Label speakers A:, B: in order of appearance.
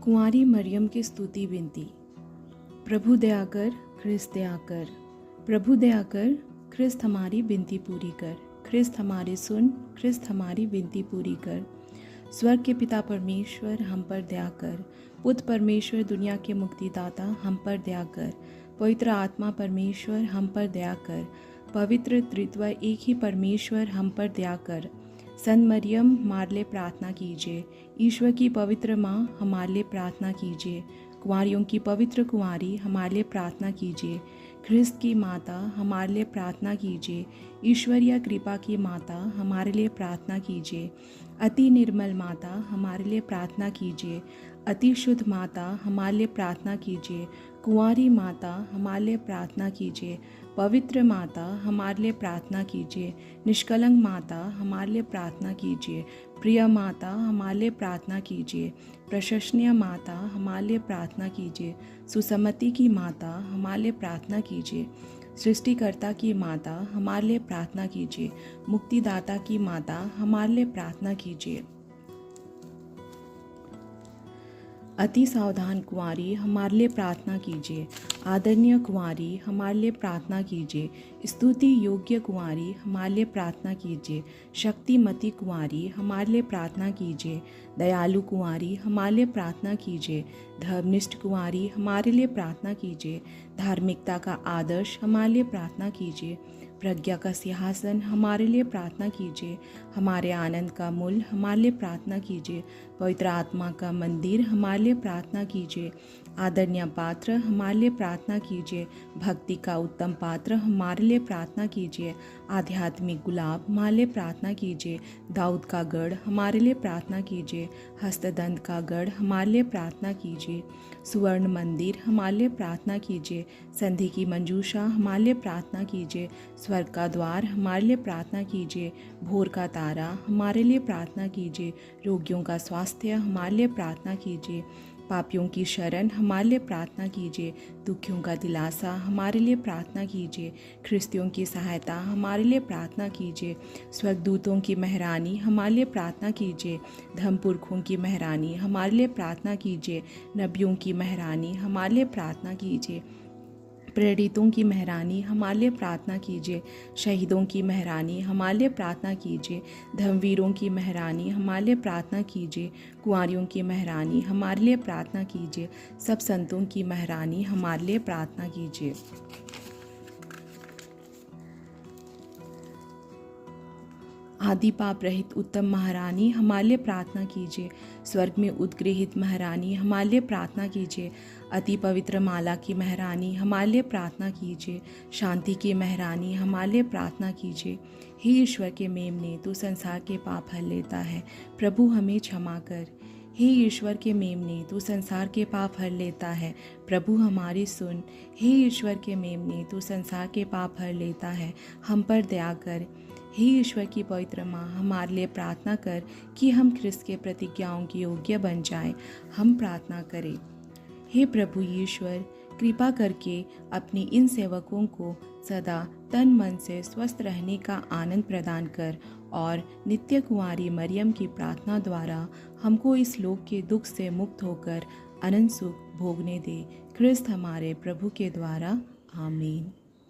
A: कुंवारी मरियम की स्तुति विनती। प्रभु दया कर, ख्रिस्त दया कर। प्रभु दया कर, ख्रिस्त हमारी विनती पूरी कर। ख्रिस्त हमारी सुन, ख्रिस्त हमारी विनती पूरी कर। स्वर्ग के पिता परमेश्वर, हम पर दया कर। पुत्र परमेश्वर, दुनिया के मुक्तिदाता, हम पर दया कर। पवित्र आत्मा परमेश्वर, हम पर दया कर। पवित्र त्रित्व एक ही परमेश्वर, हम पर दया कर। संत मरियम, हमारे लिए प्रार्थना कीजिए। ईश्वर की पवित्र माँ, हमारे लिए प्रार्थना कीजिए। कुंवारियों की पवित्र कुंवारी, हमारे लिए प्रार्थना कीजिए। ख्रिस्त की माता, हमारे लिए प्रार्थना कीजिए। ईश्वरीय कृपा की माता, हमारे लिए प्रार्थना कीजिए। अति निर्मल माता, हमारे लिए प्रार्थना कीजिए। अति शुद्ध माता, हमारे लिए प्रार्थना कीजिए। कुंवारी माता, हमारे लिए प्रार्थना कीजिए। पवित्र माता, हमारे लिए प्रार्थना कीजिए। निष्कलंक माता, हमारे लिए प्रार्थना कीजिए। प्रिय माता, हमारे लिए प्रार्थना कीजिए। प्रशंसनीय माता, हमारे लिए प्रार्थना कीजिए। सुसम्मति की माता, हमारे लिए प्रार्थना कीजिए। सृष्टिकर्ता की माता, हमारे लिए प्रार्थना कीजिए। मुक्तिदाता की माता, हमारे लिए प्रार्थना कीजिए। अति सावधान कुंवारी, हमारे लिए प्रार्थना कीजिए। आदरणीय कुंवारी, हमारे लिए प्रार्थना कीजिए। स्तुति योग्य कुंवारी, हमारे लिए प्रार्थना कीजिए। शक्तिमती कुंवारी, हमारे लिए प्रार्थना कीजिए। दयालु कुंवारी, हमारे लिए प्रार्थना कीजिए। धर्मनिष्ठ कुंवारी, हमारे लिए प्रार्थना कीजिए। धार्मिकता का आदर्श, हमारे लिए प्रार्थना कीजिए। प्रज्ञा का सिंहासन, हमारे लिए प्रार्थना कीजिए। हमारे आनंद का मूल, हमारे लिए प्रार्थना कीजिए। पवित्र आत्मा का मंदिर, हमारे लिए प्रार्थना कीजिए। आदरणीय पात्र, हमारे लिए प्रार्थना कीजिए। भक्ति का उत्तम पात्र, हमारे लिए प्रार्थना कीजिए। आध्यात्मिक गुलाब, हमारे लिए प्रार्थना कीजिए। दाऊद का गढ़, हमारे लिए प्रार्थना कीजिए। हस्तदंत का गढ़, हमारे लिए प्रार्थना कीजिए। सुवर्ण मंदिर, हमारे लिए प्रार्थना कीजिए। संधि की मंजूषा, हमारे लिए प्रार्थना कीजिए। स्वर्ग का द्वार, हमारे लिए प्रार्थना कीजिए। भोर का तारा, हमारे लिए प्रार्थना कीजिए। रोगियों का स्वास्थ्य, हमारे लिए प्रार्थना कीजिए। पापियों की शरण, हमारे लिए प्रार्थना कीजिए। दुखियों का दिलासा, हमारे लिए प्रार्थना कीजिए। ख्रिस्तियों की सहायता, हमारे लिए प्रार्थना कीजिए। स्वर्गदूतों की मेहरानी, हमारे लिए प्रार्थना कीजिए। धर्मपुरखों की मेहरानी, हमारे लिए प्रार्थना कीजिए। नबियों की मेहरानी, हमारे लिए प्रार्थना कीजिए। प्रेरितों की मेहरानी, हमारे लिए प्रार्थना कीजिए। शहीदों की मेहरानी, हमारे लिए प्रार्थना कीजिए। धर्मवीरों की मेहरानी, हमारे लिए प्रार्थना कीजिए। कुंवारियों की मेहरानी, हमारे लिए प्रार्थना कीजिए। सब संतों की मेहरानी, हमारे लिए प्रार्थना कीजिए। आदि पाप रहित उत्तम महारानी, हमारे लिए प्रार्थना कीजिए। स्वर्ग में उद्गृहित महारानी, हमारे लिए प्रार्थना कीजिए। अति पवित्र माला की महारानी, हमारे लिए प्रार्थना कीजिए। शांति की महारानी, हमारे लिए प्रार्थना कीजिए। हे ईश्वर के मेमने, तू संसार के पाप हर लेता है, प्रभु हमें क्षमा कर। हे ईश्वर के मेमने, तू संसार के पाप हर लेता है, प्रभु हमारी सुन। हे ईश्वर के मेमने, तू संसार के पाप हर लेता है, हम पर दया कर। हे ईश्वर की पवित्र माँ, हमारे लिए प्रार्थना कर कि हम ख्रिस्त के प्रतिज्ञाओं की योग्य बन जाएं। हम प्रार्थना करें। हे प्रभु ईश्वर, कृपा करके अपने इन सेवकों को सदा तन मन से स्वस्थ रहने का आनंद प्रदान कर और नित्य कुंवारी मरियम की प्रार्थना द्वारा हमको इस लोक के दुख से मुक्त होकर अनंत सुख भोगने दे। ख्रिस्त हमारे प्रभु के द्वारा, आमीन।